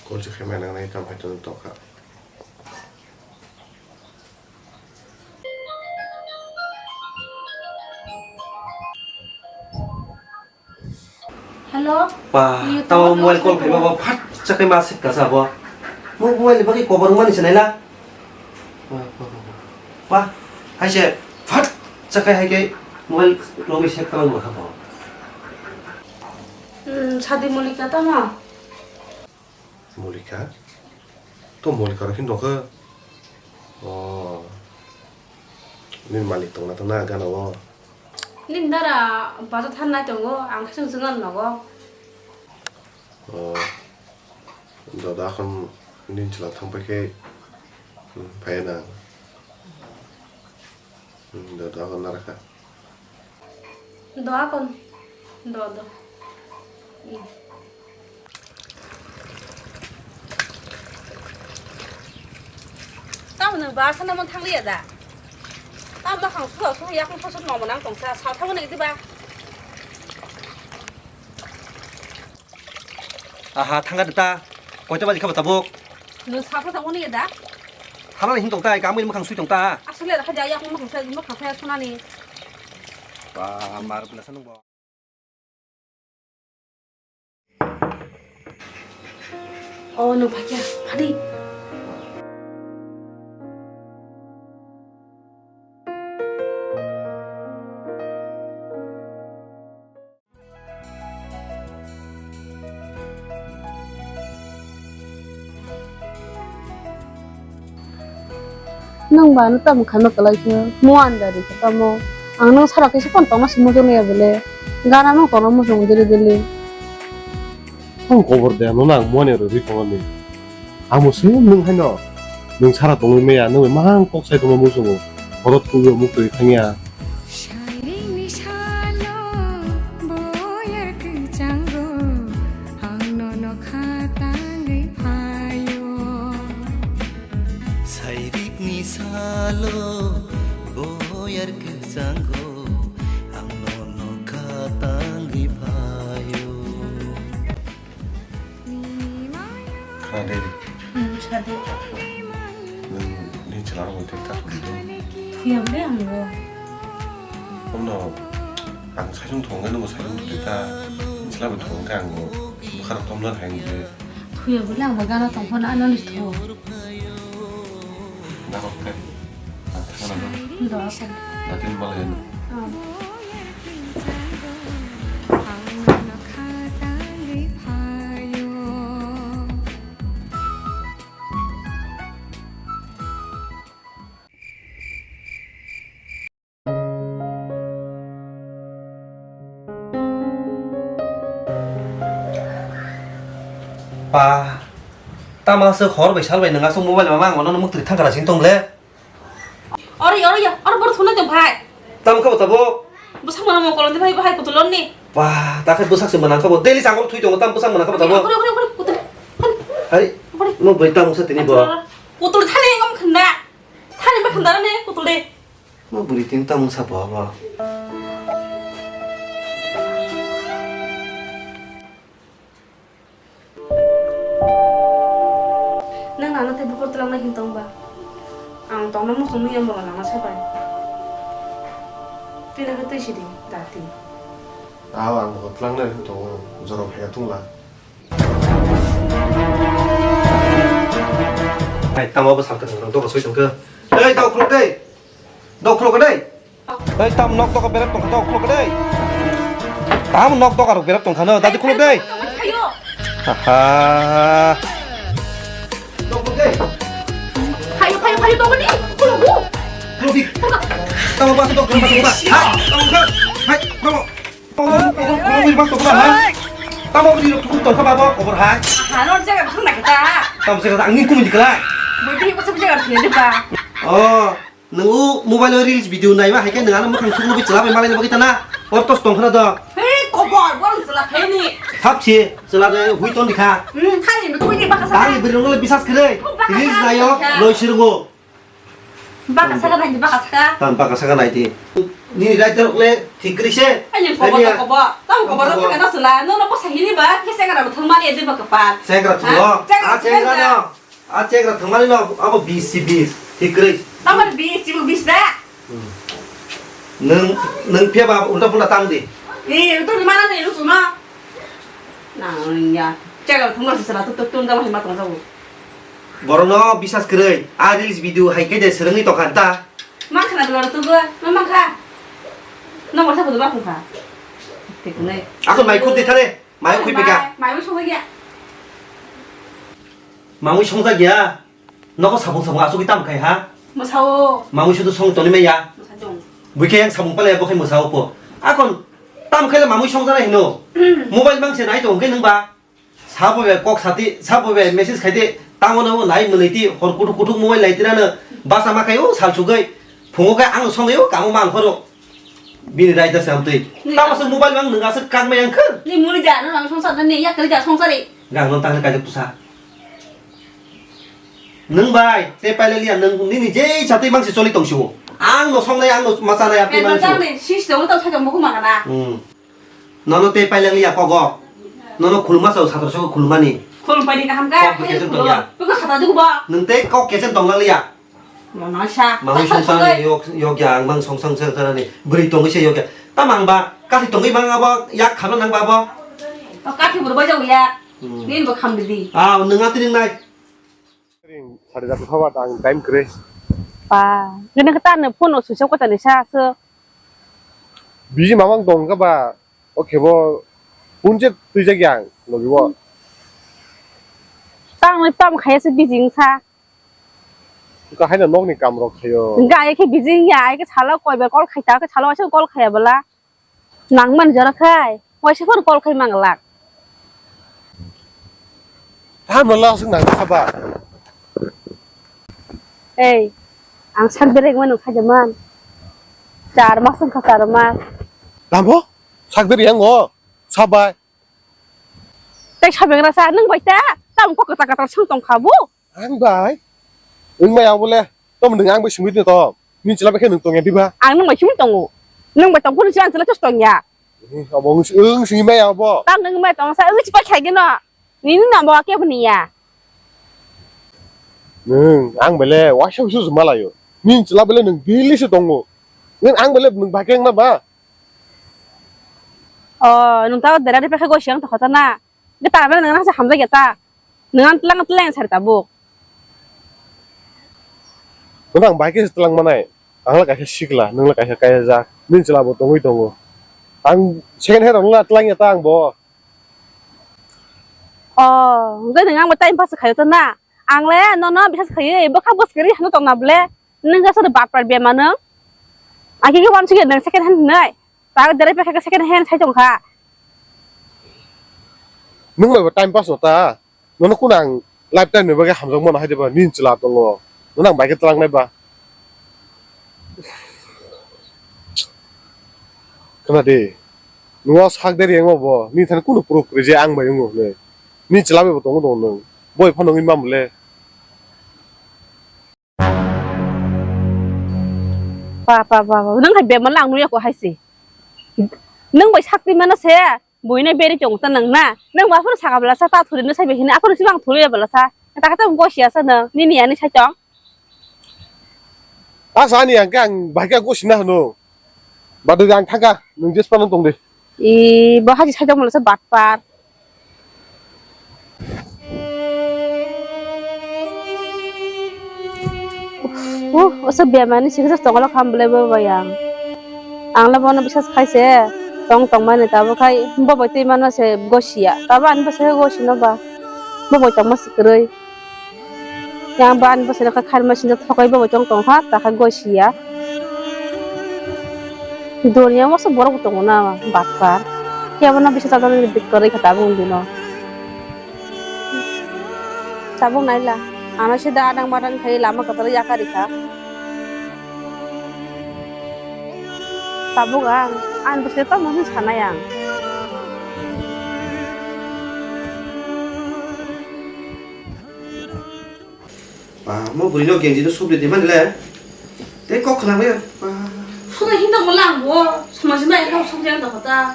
꼴찌 khai nang nai tam hai tu tongkha. Hello. Wah, tahu mobile call kayak apa? Pat, cakai masih kasar apa? Mobile bagi Kokborok mana sini lah? Wah, hai chef, pat, cakai hai ke mobile logi chef kalau nggak apa? Sadi Molika tama. Molika? Tuh Molika rakin tongkha. Oh, ini malik tong na tong na gan apa? Nindara baca thani tonggo, ang seng-sengan nogo. Oh, dah kan ini celah sampai ke payana. Dah kan naraka. Doa kon, do. Tao nang bahasa naman thang liat dah. Tao dah hang sudah sudah ya kan pasal nama nang tongsa, sao thang mana itu bah? Aha, tangga deta, kau coba jika betabuk. Nu siapa thang mana dah? Halah hin tongta, kamu ini makan sui tongta. Asal liat kerja ya kan makan saya sana ni. Wah, mar belasan nunggu. Oh, nu pakai, hadi. Nang ba nu tam khano kalai ke muan dari kita mo ang nang sara ke sepon tong mas mujung ya bele gana nang tong mujung dili 형 고버대 너랑 뭐하냐로 리통하니 아무 소용 하노 능 살아 동네야 너왜 망꼭 살 동네 무서워 버릇 그거 목도리 탕이야 Deli. Sadi. Ni celah orang itu tak begitu. Yang deh anggo. Kamu ang sayung thong kan, sayung itu tak celah berthong kan, bukan tom dan hang je. Tuh ya bilang bagana tong pun anon itu. Nak apa? Tangan apa? Doa kan. Nanti malah. Wah, tamal sekhor besar bayi nengah semua mobile memang, mana nemu terita kerja sintong le. Ori ya, orang baru thuna jam bhai. Tam kau betabuk. Busang mana mau kalau bhai bhai kutulon ni. Wah, tak ada busak semenang kau. Deli sanggup tuh jangan tam busak menang kau betabuk. Kuri kutul. Hai, mau berita musa ini bawa. Kutul thani ngam khanda. Thani ba khanda ne kutul de. Mau berita tam musa bawa. Nang nana teh bukur tulang na hintong ba. Ang tong na mo sumi yang bawa nana sabai. Pina kata sih deh, tadi. Ang kau telang dah tu, jorok hega tunglah. Hai, tam mau besar ketemu tu kasih tongke. Hei, tahu kluk deh. Tahu kluk deh. Hei, tam nok tu berat tongke tahu kluk deh. Tam nok tu kalau berat tongke no, tadi kluk deh. Ayo. Haha. Hayo tong ni. Kulubu. Kluk. Tahu apa tu kluk apa? Hai, tongke. Hai, kamu. Kamu ibang tu apa? Tahu apa di kluk tongke apa? Kober hai. Hanon jaga khanda kita. Tahu sekarang angin kumu dikelah. Budi pas jaga sini ba. Oh, nunggu mobile reels video naik mah, hanya dengan makan sungguh lebih celah, malah bagi tanah. Ortos tongkra dah. Hei, Kokborok, orang salah ni. Hap sih, celah hui ton dikah. Thani itu ini bakal Tali beri nunggu lebih sas kere. Reels naik yo, lo sirgo. Baka saka na baka saka. tanpa kasar naiti ni rai teruk le tikrise Anh có bò, tao có bò nó cái nó sửa là nó có sahili ba, cái xe cái nào thằng mani itu baka pan. 생각 들어 아 제가 정말로 아버 비시 tikris Tao mà bị chỉ bị đã. nâng phía ba unda pula tangdi Ih, itu di mana nih lu semua? Nah, ya. Cek thằng nó sửa là tôi tao mà mà tao sao. borno bisa skrej adils video haike de sereng itu kanta Mang khana dulu tuh gua, memang kah? Nomor satu berapa kah? Tik nih. aku mai kuti thane mai kui peka Mai mới xuống cái 망우 성작이야 너가 사봉사봉 아속이 땀 가야 하 Mà sao? 망우 셔도 성 돈이 매야 Mà sao chung? 왜 그냥 사봉 빨래 해보 해모 사오고 아건 땀 가야 망우 성자라 해노 모바일 방세 나이도 온게 능바 사보에 꼭 사티 사보에 메시지 가이데 땅원하고 나이 물리티 호르꾸르꾸르 모바일 나이티라는 바사마카요 살수거이 봉호가 앙 성해요 까무만 허로 미니 라이더 삼토이 따마서 모바일 방 능가서 깡매양 큰 Đi mua đi giả nó làm xong sợ nó nè, ya cái giả xong sợ đi. 랑론 땅을 가지고 투사 능바이 때빨래리야 능 니니 제일 자태 방식 sol리 동시고 앙노 성내 앙노 마사나야 Cái nó 피만시고 trang này xí xíu nó tao thay cho mua mà cả 너너 때빨래리야 거거 너너 굴마서 사도서 굴마니 Không phải đi cả ham cái. Cứ có khata được ba. 능때 꼭 계산 동랑리야 Mà nói xa. 망이 성상이 여기 앙망 성상서라니 브리 동시 여기 따망바 까티 동이 망아봐 약 가는 낭바봐 Nó cắt thì một bây giờ ya. Nên mà không được gì. 아 능아 뜨는 날 자리 잡고 서봐 당 타임 그래 À, cái này cái ta này phun ở sủi sâu cái tần này xa xưa. 미지 마망 동가 봐 오케이 뭐 문제 뜨적이야 여기 뭐 Tăng lên tâm khai sẽ bị dính xa. 그러니까 하여는 녹니 까무럭해요 Cái bị dính nhà cái chả là coi về con khai ta cái chả là chứ con khai bả la. Nắng mình giờ nó khai, ngoài chứ con khai mang lạc. 다 놀라 승나 가봐 Ê, ang san bereng mana kajaman. Cara masuk ke kamar. 나뭐 상들이 양거 사봐 Teh sampai ngerasa neng baca. Tahu kok kata-kata sentong kamu. 앙바이 응마야 볼래 또 mình đừng ăn với sừng mít nữa to nhìn chỉ là cái nướng tông nghe đi ba Ang neng macam tong. Neng baca pun jangan jelas terus tongnya. 뭐 응승이 매야 뭐 Tam neng mai tong saya cepat kayak gini. Ini nak bawa ke apa ya? 응, 앙 벌레 와셔서 말아요. 닌 지라벌레는 빌리스 동무. 응, 앙 벌레 능 바갱나 봐. Nung tahu dari pakai gosong tak kata na. Kita apa neng nasa hamzah kita. Neng telang cari tabuk. 너랑 바게스 들랑 만나이. 앙라 가셔 시글라. 능라 가셔 가야자. 닌 지라보 동의 동무. 앙 세겐 해라 능라 들랑이야 땅 뭐. Cái neng ang bertanya pas kayu tu na. Ang le, nona bisa kayu. Bakal bos kiri hanu tong nable. Neng gak sudah baper biar mana. Akhirnya wan sih neng second hand nai. Tahu dari pakai second hand saya tongkha. 능마 타임 파스 없다. 너는 꾸낭 라이프타임 내가 함정만 하지 봐. 닌 지라 동무. 너랑 바게 들랑 내 봐. 그나디. 누가 사학들이 행어 뭐. 닌 타는 꾸노 프로 그러지 앙 봐 영어. 네. 닌 지라베 뭐 동무 동무. 뭐에 파는 임만 몰래. Apa, neng hai biar malang nuya ko hai si. Neng bai sakti mana saya, bui ne beri jong tenang na. Neng bawa pun sakap belasa tak turin saya begini. Aku nasi bang turin belasa. Kata kata gua siasa neng. Ni ani saya jong. 아사니 양 바게 고시나 너. 바도 양 타가. 능 제스 파는 동네. Bawa haji saya jong belasa batpar. Usah biar mana sih kita tolong kamu boleh bayang. Angla mana bisa kai se, tong mana tahu kai, bawa itu mana se gosia, tahu an bisa gosi napa, bawa tong masih keroi. Yang ban bisa nak kai masih nak pakai bawa tong hat, tak gosia. Dunia masa borok tong mana bakar, ya mana bisa tahu lebih keroi kata bung dino. Sabung naik lah. Anak sudah ada marang kai lama kata ya karika. Tabung an bercerita mungkin sana yang. mau beri lo genji itu sulit di mana le Cái cốc làm cái 손에 힘든 걸 안 뭐. 소마지만 이거 성장한다 보다.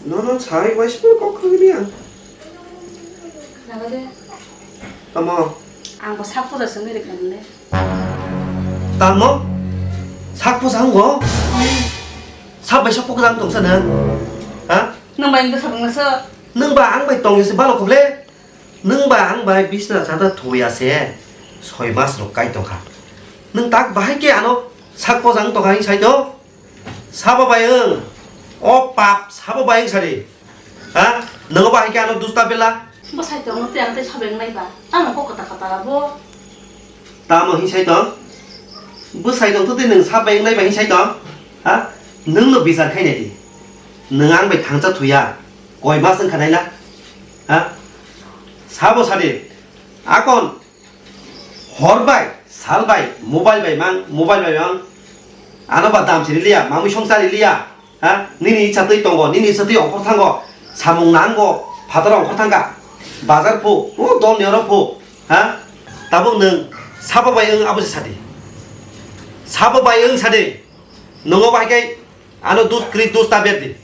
nó xài quay xuống cốc cái đi à. 나가래. Tao mò. 안 거 사고서 쓰면 이렇게 하는데. Tao mò. Sắc phố sáng của. Sao bài sắp phố sáng tổng sân hả? Hả? nang bayin ka sabang nasa. Nâng bà ăn bài tổng như bao lộc lệ. Nâng bà ăn bài business ra ta thùi à xe. Soi mas rồi cái tổng khả. Nâng tác bài kia anh ô. Sắc phố sáng tổng khả anh sai đó. Sao bà bài ưng. Ô bạp sao bà bài ưng sao đi. Hả? Nâng bà bài kia anh ô dusta bella. 뭐 살때 어느 때한테 sabang na iba. Tama ko kata-kata bo. Ta mà hình sai đó. Bữa sai tổng tôi nâng sao bài này bài hình sai đó. Hả? Nâng nó bị sao khai này đi. Nâng ăn bài thằng chắc thùi à. Coi mắt sân khả này là. Hả? Sao bà sao đi. À con. Hor bài, sal bài, mobile mang. Ano ba dam siri liya, mamu songsa liya. Ha? Nini cha tei tongo, nini sa tei ongkor thango. Samung nango, bhadar ongkor thangga. Bazar po, dol neoro po. Ha? Tabung nung sabo bai ung abu sadi. Sabo bai ung sadi. Nungo bai kai ano dus kri dus taberdi.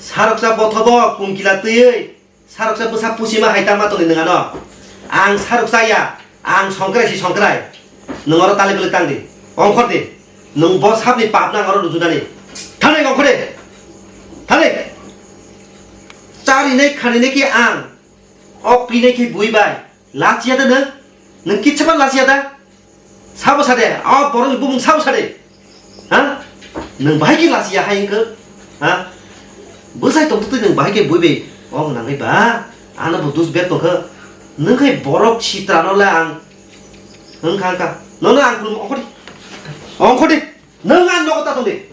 Saroksa botobo kumkila tei. Saroksa busak pusima haitama to nung ano. Ang saroksa ya, ang Sankarai si Sankarai. Nungoro tali belik tangdi. 엉커디 능 뭐 삽니 밥나 가로 주다니 타네 엉커디 타네 짜리네 카리네 키앙 억비네 키 부이바이 라치야다 능 키치만 라치야다 사보 사대 아 버릇 부붕 사보 사대 능 바이키 라치야 하인그 뭐사이 똑똑히 능 바이키 부이비 낭이 봐 아나 부두스 베토 능 카이 버럭 치트라노라 응 칸카 너는 안 그럼 엉커디 엉커디 능 안 먹었다 동네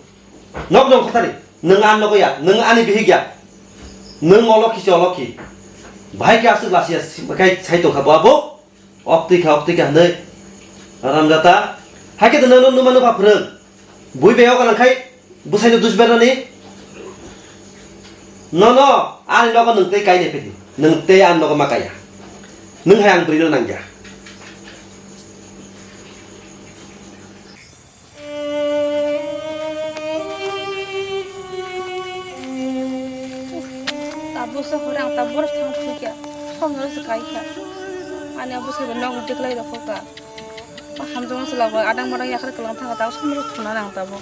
넉넉 커타리 능 안 먹어야 능 안이 비히기야 능 얼럭키지 얼럭키 마이크 앞서 라시야 가이 사이도 가보아보 엎드가 너 아람자다 하게도 너는 누마는 바프는 뭐이 배워가는 카이 무사이도 두시베라니 너너 안 먹어 능때 까이네 페디 능때 안 먹어 마까야 능 하양 부리는 남자 Abuso kurang tabur tang tiga. Songno sekaya. Ani abuso benong diklai dah foka. Paham jangan selalu ada orang yang kerja kelang tang tahu songno tuna nang tabu.